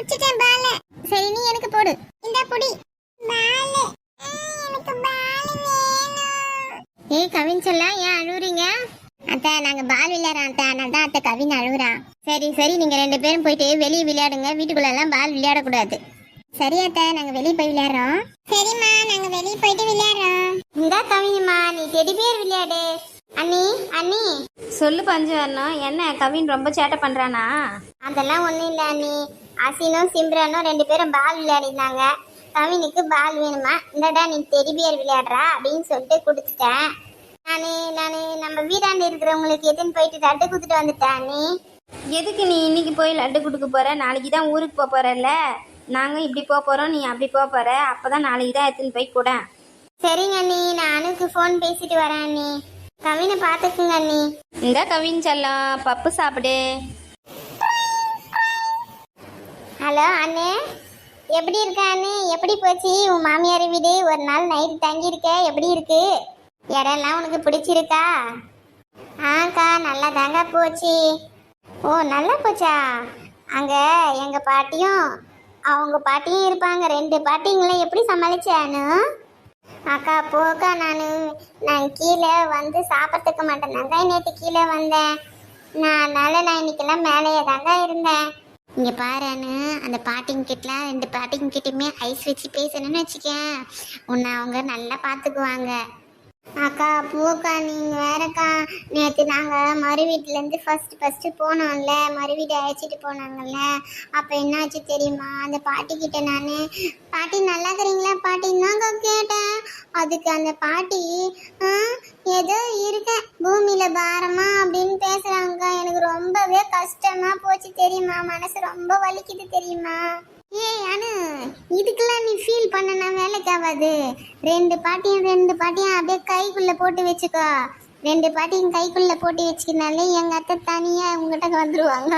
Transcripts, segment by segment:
புடிச்சிட்டேன் பால. சரி நீ எனக்கு போடு. இந்த புடி பால. எனக்கு பால் வேணும். ஏய் கவின் செல்ல ஏன் அழுவுறீங்க? அத்தை நாங்க பால் விளையாடுறோம் அத்தை, அதனால தான் அத்தை கவின் அழுகுறா. சரி சரி நீங்க 2 பேரும் போயிட்டு வெளியே விளையாடுங்க, வீட்டுக்குள்ள எல்லாம் பால் விளையாடக்கூடாது. சரி அத்தை நாங்க வெளியே போய் விளையாடுறோம். சரிம்மா நாங்க வெளியே போயிட்டு விளையாடுறோம். இந்தா கவின்மா நீ டெடி பேர் விளையாடு. அண்ணி அண்ணி. சொல்லு பஞ்சவர்ணம், என்ன கவின் ரொம்ப சேட்டை பண்றானா? அதெல்லாம் ஒண்ணும் இல்ல அண்ணி. அசினும் சிம்ரனும் 2 பேரும் பால் விளையாடினாங்க. கவினுக்கு பால் வேணுமா, இந்தடா நீ டெடி பேர் விளையாடுறா அப்படின்னு சொல்லிட்டு கொடுத்துட்டேன். நானு நம்ம வீடாண்டு இருக்கிறவங்களுக்கு எதுன்னு போயிட்டு லட்டு குடுத்துட்டு வந்துட்டேன் அண்ணி. எதுக்கு நீ இன்னைக்கு போய் லட்டு கொடுக்க போற? நாளைக்கு தான் ஊருக்கு போக போறல்ல. நாங்க இப்படி போக போறோம், நீ அப்படி போக போற. அப்பதான் நாளைக்கு தான் எடுத்துன்னு போய் கூட. சரிங்க அண்ணி, நான் அனுக்கு ஃபோன் பேசிட்டு வரேன் அண்ணி. கவினை பார்த்துக்குங்க அண்ணி. இந்த கவின் செல்லம் பப்பு சாப்பிடு. ஹலோ அண்ணே, எப்படி இருக்க அண்ணே? எப்படி போச்சு உன் மாமியார் வீடு? ஒரு நாள் நைட்டு தங்கியிருக்க, எப்படி இருக்கு? இடம்லாம் உனக்கு பிடிச்சிருக்கா? ஆக்கா நல்லா தாங்க போச்சு. ஓ நல்லா போச்சா? அங்கே எங்கள் பாட்டியும் அவங்க பாட்டியும் இருப்பாங்க, 2 பாட்டிங்களை எப்படி சமாளிச்சானு? அக்கா போக்கா, நான் கீழே வந்து சாப்பிட்றதுக்கு மாட்டேனாங்க. நேற்று கீழே வந்தேன் அதனால நான் இன்னைக்கெல்லாம் மேலேயே தாங்க இருந்தேன். இங்கே பாருன்னு அந்த பாட்டிங்கிட்டலாம் 2 பாட்டிங்கிட்டுமே ஐஸ் வச்சு பேசணும்னு வச்சுக்கேன், உன்னை அவங்க நல்லா பார்த்துக்குவாங்க. அக்கா பூக்கா நீங்கள் வேறக்கா, நேற்று நாங்கள் மறு வீட்டிலேருந்து ஃபஸ்ட்டு போனோம்ல, மறு வீடு அழைச்சிட்டு போனாங்கல்ல, அப்போ என்னாச்சு தெரியுமா? அந்த பாட்டிக்கிட்ட நான் பாட்டி நல்லா இருக்கிறீங்களா பாட்டின்னு தாங்க கேட்டேன். அதுக்கு அந்த பாட்டி ஏதோ இருக்கேன் பூமியில் பாரமா அப்படின்னு பேசுகிறாங்க. எனக்கு ரொம்பவே கஷ்டமாக போச்சு தெரியுமா, மனசு ரொம்ப வலிக்குது தெரியுமா? ஏய் அனு, இதுக்கெல்லாம் நீ ஃபீல் பண்ணனா வேலைக்கு ஆகாது. 2 பாட்டியும் அப்படியே கைக்குள்ள போட்டு வச்சுக்கோ. 2 பாட்டியும் கைக்குள்ள போட்டு வச்சுக்கினாலே எங்க அத்தை தனியா உங்ககிட்ட வந்துருவாங்க.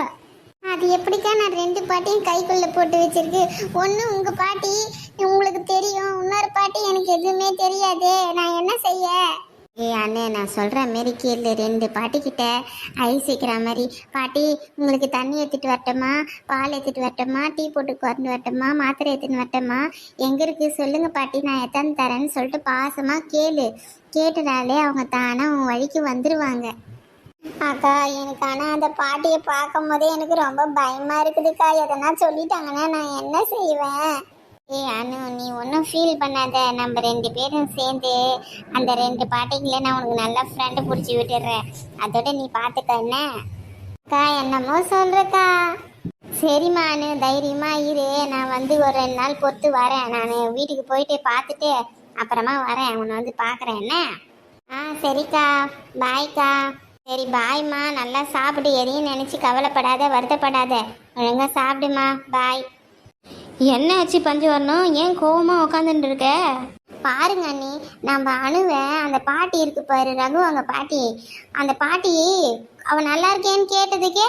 அது எப்படிக்கா நான் 2 பாட்டியும் கைக்குள்ள போட்டு வச்சிருக்கு? ஒன்று உங்க பாட்டி உங்களுக்கு தெரியும், இன்னொரு பாட்டி எனக்கு எதுவுமே தெரியாது, நான் என்ன செய்ய? ஏய் அண்ணே நான் சொல்கிற மாரி கேளு. 2 பாட்டிக்கிட்ட ஐஸ் வைக்கிற மாதிரி, பாட்டி உங்களுக்கு தண்ணி எடுத்துகிட்டு வரட்டுமா, பால் எடுத்துகிட்டு வரட்டுமா, டீ போட்டு கொண்டு வரட்டுமா, மாத்திரை எடுத்துன்னு வரட்டுமா, எங்கே இருக்குது சொல்லுங்கள் பாட்டி நான் எத்தனை தரேன்னு சொல்லிட்டு பாசமாக கேளு. கேட்டதாலே அவங்க தானே உன் வழிக்கு வந்துடுவாங்க. அக்கா எனக்கு ஆனால் அந்த பாட்டியை பார்க்கும் போதே எனக்கு ரொம்ப பயமாக இருக்குதுக்கா. எதனா சொல்லிட்டாங்கன்னா நான் என்ன செய்வேன்? ஏய் அனு நீ ஒன்றும் ஃபீல் பண்ணாத, நம்ம 2 பேரும் சேர்ந்து அந்த 2 பாட்டிங்களே நான் உனக்கு நல்லா ஃப்ரெண்டு பிடிச்சி விட்டுடுறேன். அதோட நீ பார்த்துக்க என்ன? அக்கா என்னமோ சொல்கிறக்கா. சரிம்மா அனு தைரியமா இரு, நான் வந்து ஒரு 2 நாள் பொறுத்து வரேன். நான் வீட்டுக்கு போயிட்டு பார்த்துட்டு அப்புறமா வரேன், உன்னை வந்து பார்க்குறேன் என்ன? சரிக்கா பாய்க்கா. சரி பாய்மா, நல்லா சாப்பிடு, எதையும் நினச்சி கவலைப்படாத வருத்தப்படாத, ஒழுங்கா சாப்பிடுமா, பாய். என்ன ஆச்சு பஞ்சவர்ணம், ஏன் கோவமா உக்காந்துட்டு இருக்க? பாருங்க அண்ணி, நம்ம அணுவை அந்த பாட்டி இருக்கு பாரு ரகு, அவங்க பாட்டி, அந்த பாட்டி அவன் நல்லா இருக்கேன்னு கேட்டதுக்கே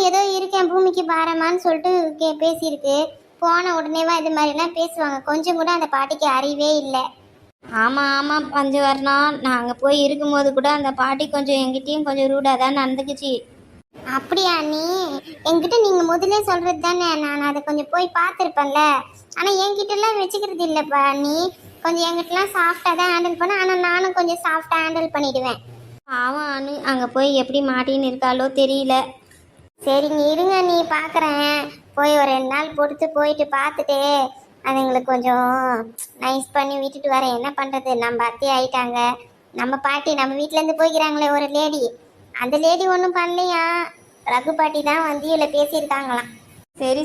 ஏதோ இருக்கேன் பூமிக்கு பாரமான்னு சொல்லிட்டு பேசியிருக்கு. போன உடனேவா இது மாதிரிலாம் பேசுவாங்க? கொஞ்சம் கூட அந்த பாட்டிக்கு அறிவே இல்லை. ஆமாம் பஞ்சவர்ணம், நாங்கள் போய் இருக்கும்போது கூட அந்த பாட்டி கொஞ்சம் எங்கிட்டையும் கொஞ்சம் ரூடாக தான் நடந்துக்குச்சு. அப்படியா அண்ணி? என்கிட்ட நீங்கள் முதல்ல சொல்கிறது தானே, நான் அதை கொஞ்சம் போய் பார்த்துருப்பேன்ல. ஆனால் என்கிட்டலாம் வச்சுக்கிறது இல்லைப்பா அண்ணி, கொஞ்சம் என்கிட்டலாம் சாஃப்டாக தான் ஹேண்டில் பண்ணேன். ஆனால் நானும் கொஞ்சம் சாஃப்டாக ஹேண்டில் பண்ணிடுவேன். ஆமாம் அனு, அங்கே போய் எப்படி மாட்டின்னு இருக்காளோ தெரியல. சரிங்க இருங்க நீ பார்க்குறேன், போய் ஒரு 2 நாள் பொறுத்து போயிட்டு பார்த்துட்டு அதுங்களுக்கு கொஞ்சம் நைஸ் பண்ணி விட்டுட்டு வரேன். என்ன பண்ணுறது, நம்ம அத்தை ஆயிட்டாங்க. நம்ம பாட்டி நம்ம வீட்டிலேருந்து போய்க்கிறாங்களே ஒரு லேடி, அந்த லேடி ஒன்றும் பண்ணலையா, ரகு பாட்டி தான் வந்து இவ்வளோ பேசியிருக்காங்களாம்.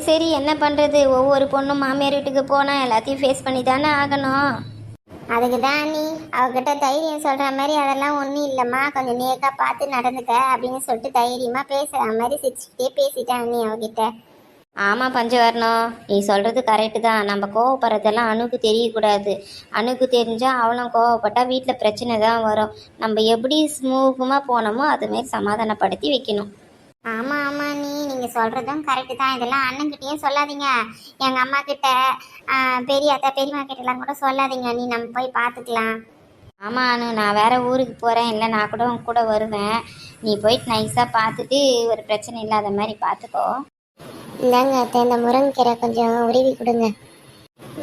சரி என்ன பண்ணுறது, ஒவ்வொரு பொண்ணும் மாமியார் வீட்டுக்கு போனால் எல்லாத்தையும் ஃபேஸ் பண்ணி தானே ஆகணும். அதுக்கு தான் நீ அவகிட்ட தைரியம் சொல்கிற மாதிரி அதெல்லாம் ஒன்றும் இல்லைம்மா, கொஞ்சம் நேக்காக பார்த்து நடந்துக்க அப்படின்னு சொல்லிட்டு தைரியமாக பேசுகிற மாதிரி சிரிச்சுக்கிட்டே பேசிட்டேன் நீ அவகிட்ட. ஆமாம் பஞ்சவர்ணம், நீ சொல்கிறது கரெக்டு தான். நம்ம கோவப்படுறதெல்லாம் அணுக்கு தெரியக்கூடாது. அணுக்கு தெரிஞ்சால் அவளும் கோவப்பட்டா வீட்டில் பிரச்சனை தான் வரும். நம்ம எப்படி ஸ்மூகமாக போனோமோ அதுமாரி சமாதானப்படுத்தி வைக்கணும். ஆமாம் நீங்கள் சொல்கிறதும் கரெக்டு தான். இதெல்லாம் அண்ணன்கிட்டயும் சொல்லாதீங்க, எங்கள் அம்மா கிட்ட பெரிய அத்தை பெரியம்மா கிட்டலாம் கூட சொல்லாதீங்க. நீ நம்ம போய் பார்த்துக்கலாம். ஆமாம் அனு, நான் வேறு ஊருக்கு போகிறேன், இல்லை நான் கூட உன் கூட வருவேன். நீ போயிட்டு நைஸாக பார்த்துட்டு ஒரு பிரச்சனை இல்லாத மாதிரி பார்த்துக்கோ. இந்தாங்க அத்தை, இந்த முருங்கைக்கீரை கொஞ்சம் உருவி கொடுங்க.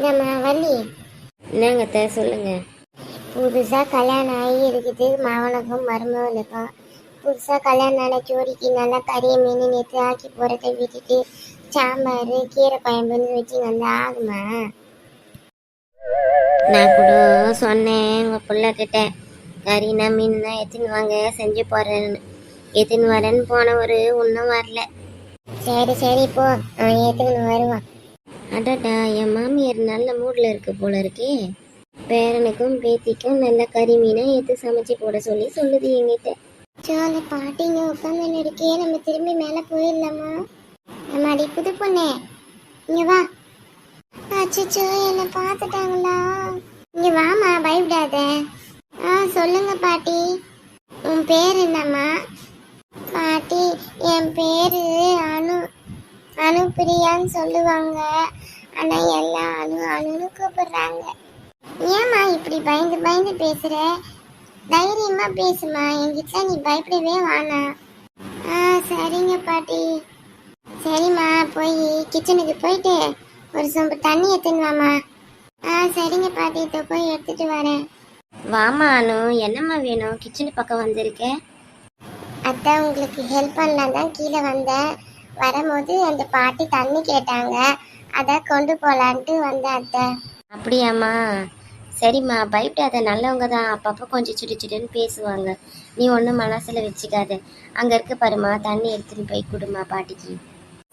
நம்ம வள்ளி, என்னங்க அத்தை சொல்லுங்க. புதுசாக கல்யாணம் ஆகி இருக்குது மகனுக்கும் மருமகனுக்கும். புதுசாக கல்யாணம் ஆன ஜோடிக்கு நல்லா கறியை மீன் நேற்று ஆக்கி போகிறத விட்டுட்டு சாம்பார் கீரை குழம்புன்னு வச்சு நல்லா ஆகுமா? நான் கூட சொன்னேன் உங்கள் பிள்ளைகிட்ட கறினா மீன்னா எத்தின்னு வாங்க செஞ்சு போகிறேன்னு. எத்தின்னு வரேன்னு போனவர் இன்னும் வரல. சரி சரி போ, அவன் ஏற்றுக்கணும் வருவான். அடாடா, என் மாமியார் நல்ல மூடில் இருக்கு போல இருக்கே. பேரனுக்கும் பேத்திக்கும் நல்ல கறி மீனை எடுத்து சமைச்சு போட சொல்லி சொல்லுது என்கிட்ட. சோலை பாட்டிங்க உட்காந்து இருக்கே, நம்ம திரும்பி மேலே போயிடலாமா? நம்மடி புது பொண்ணே இங்க வா. அச்சோ என்னை பார்த்துட்டாங்களா? இங்க வாமா, பயப்படாத. சொல்லுங்க பாட்டி, உன் பேர் என்னம்மா? பாட்டி என் பேரு அனு, அனுப்பிரியான்னு சொல்லுவாங்க. ஆனா எல்லாம் அனு அணுன்னு கூப்பிடுறாங்க. ஏம்மா இப்படி பயந்து பயந்து பேசுற? தைரியமா பேசுமா, என்கிட்ட நீ பயப்படவே வேணாம். சரிங்க பாட்டி. சரிம்மா, போய் கிச்சனுக்கு போயிட்டு ஒரு சொம்பு தண்ணி எடுத்துன்னு வாமா. சரிங்க பாட்டி, இதை போய் எடுத்துட்டு வரேன். வாமா அனு, என்னம்மா வேணும்? கிச்சனு பக்கம் வந்திருக்கேன். அத்தை, உங்களுக்கு ஹெல்ப் பண்ணலாம் தான் கீழே வந்தேன். வரும்போது அந்த பாட்டி தண்ணி கேட்டாங்க, அதை கொண்டு போகலான்ட்டு வந்தேன் அத்தை. அப்படியாம்மா? சரிம்மா, பயப்படாத, நல்லவங்க தான். அப்பப்போ கொஞ்சம் சுடு சுடுன்னு பேசுவாங்க. நீ ஒன்றும் மனசில் வச்சுக்காத. அங்கே இருக்க பாருமா, தண்ணி எடுத்துன்னு போய் கொடுமா பாட்டிக்கு.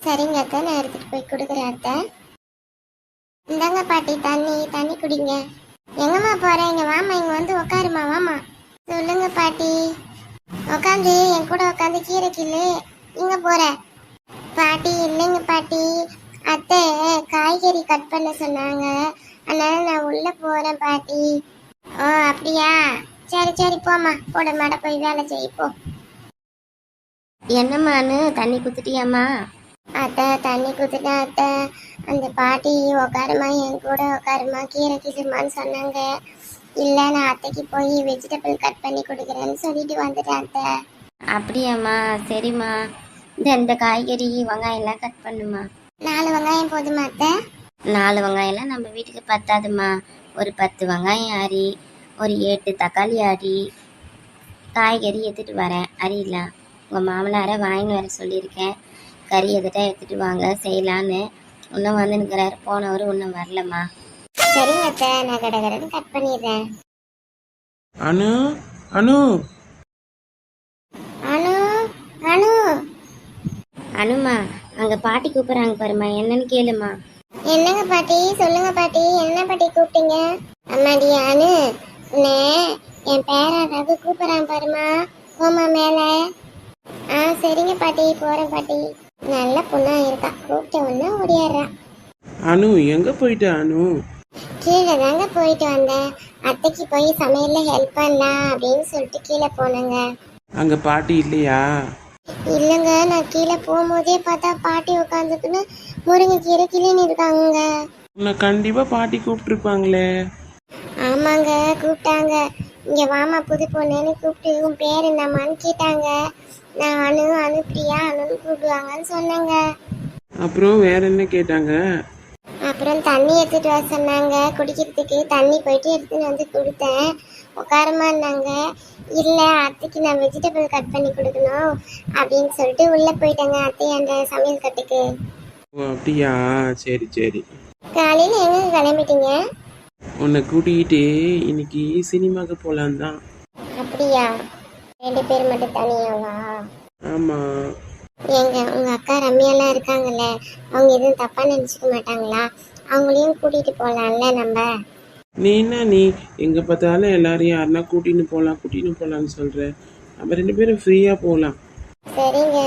சரிங்க அத்தை, நான் எடுத்துட்டு போய் கொடுக்குறேன் அத்தை. இந்தாங்க பாட்டி, தண்ணி தண்ணி குடிங்க. எங்கம்மா போறேன்? இங்க வாமா, இங்க வந்து உட்காருமா, வாமா. சொல்லுங்க பாட்டி. உட்காந்து என் கூட உட்காந்து கீரை கிள்ளு. இங்க போற பாட்டி? இல்லைங்க பாட்டி, அத்தை காய்கறி கட் பண்ண சொன்னாங்க, அதனால நான் உள்ள போறேன் பாட்டி. ஓ அப்படியா, சரி சரி போமா, போட மாட போய் வேலை செய்ய போ. என்னம்மான்னு தண்ணி குத்துட்டியாம்மா? அத்தை தண்ணி குத்துட்டேன் அத்தை. அந்த பாட்டி உட்காருமா, என் கூட உட்காருமா, கீரை கிசுமான்னு சொன்னாங்க. இல்லை, நான் அத்தைக்கு போய் வெஜிடபிள் கட் பண்ணி கொடுக்குறேன்னு சொல்லிட்டு வந்துட்டேன் அத்தை. அப்படியாம்மா? சரிம்மா, இந்த காய்கறி வெங்காயம்லாம் கட் பண்ணுமா. 4 வெங்காயம் போதுமா அத்தை? 4 வெங்காயம்லாம் நம்ம வீட்டுக்கு பத்தாதுமா. ஒரு 10 வெங்காயம் அரி, ஒரு 8 தக்காளி அரி. காய்கறி எடுத்துகிட்டு வரேன், அரியலாம். உங்கள் மாமனாரை வாங்கின்னு வர சொல்லியிருக்கேன். கறி எதுட்டா எடுத்துகிட்டு வாங்க செய்யலான்னு. இன்னும் வந்துன்னுக்கிறாரு, போனவர் இன்னும் வரலம்மா. சரிங்க அத்தை, நான் கடகடன்னு கட் பண்ணிடுறேன். அனு அனு அனு அனு. அனுமா, அங்கே பாட்டி கூப்பிட்றாங்க பாருமா, என்னன்னு கேளுமா. என்னங்க பாட்டி? சொல்லுங்க பாட்டி, என்ன பாட்டி கூப்பிட்டீங்க? அம்மாடி அனு, உன்னை என் பேரன் ரகு கூப்பிட்றான் பாருமா, போமா மேல. சரிங்க பாட்டி, போறேன் பாட்டி. நல்ல பொண்ணா இருக்கா, கூப்பிட்ட உடனே ஓடியாடுறான். அனு எங்க போயிட்ட அனு? கீழே தாங்க போயிட்டு வந்தேன். அத்தைக்கு போய் சமையல்ல ஹெல்ப் பண்ணலாம் அப்படின்னு சொல்லிட்டு கீழே போனேங்க. அங்க பாட்டி இல்லையா? இல்லைங்க, நான் கீழே போகும்போதே பார்த்தா பாட்டி உட்காந்துக்குன்னு முருங்கைக்கீரை கிளின்னு இருக்காங்க. உன்னை கண்டிப்பா பாட்டி கூப்பிட்டுருப்பாங்களே. ஆமாங்க, கூப்பிட்டாங்க. இங்க வாமா புது பொண்ணுன்னு கூப்பிட்டு உன் பேர் என்னம்மான்னு கேட்டாங்க. நான் அனு, அனுப்பிரியா, அனுன்னு கூப்பிடுவாங்கன்னு சொன்னாங்க. அப்புறம் வேற என்ன கேட்டாங்க? அப்புறம் தண்ணி எடுத்துட்டு வர சொன்னாங்க, குடிக்கிறதுக்கு தண்ணி போயிட்டு எடுத்துன்னு வந்து கொடுத்தேன். உட்காரமான்னாங்க. இல்லை, அத்தைக்கு நான் வெஜிடபிள் கட் பண்ணி கொடுக்கணும் அப்படின்னு சொல்லிட்டு உள்ளே போயிட்டாங்க அத்தை அந்த சமையல் கட்டுக்கு. ஓ அப்படியா, சரி சரி. காலையில் எங்க கிளம்பிட்டீங்க? உன்னை கூட்டிக்கிட்டு இன்னைக்கு சினிமாக்கு போலான் தான். அப்படியா? 2 பேர் மட்டும் தனியாவா? ஆமா. ஏங்க, உங்க அக்கா ரம்யாலாம் இருக்காங்கல்ல, அவங்க எதுவும் தப்பா நினைச்சுக்க மாட்டாங்களா? அவங்களையும் கூட்டிட்டு போலாம்ல நம்ம. நீ எங்க பார்த்தாலும் எல்லாரையும் யாருன்னா கூட்டின்னு போலாம்னு சொல்ற. நம்ம 2 பேரும் ஃப்ரீயா போலாம். சரிங்க.